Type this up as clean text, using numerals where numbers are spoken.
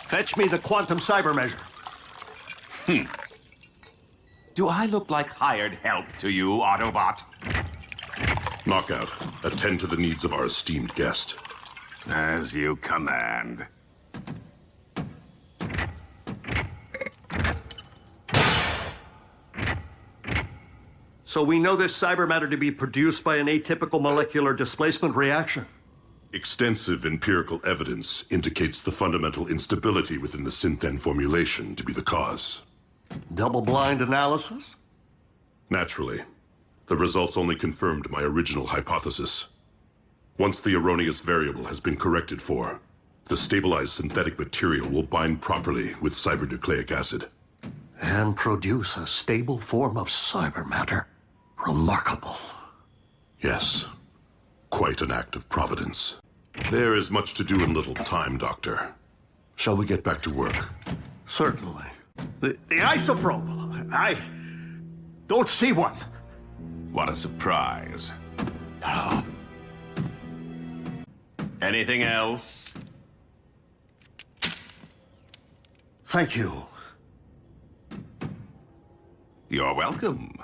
Fetch me the quantum cyber measure. Do I look like hired help to you, Autobot? Knockout, attend to the needs of our esteemed guest. As you command. So we know this cyber matter to be produced by an atypical molecular displacement reaction. Extensive empirical evidence indicates the fundamental instability within the Synthen formulation to be the cause. Double-blind analysis? Naturally. The results only confirmed my original hypothesis. Once the erroneous variable has been corrected for, the stabilized synthetic material will bind properly with cybernucleic acid. And produce a stable form of cyber matter. Remarkable. Yes. Quite an act of providence. There is much to do in little time, Doctor. Shall we get back to work? Certainly. The isoprobe. I don't see one. What a surprise. Anything else? Thank you. You're welcome.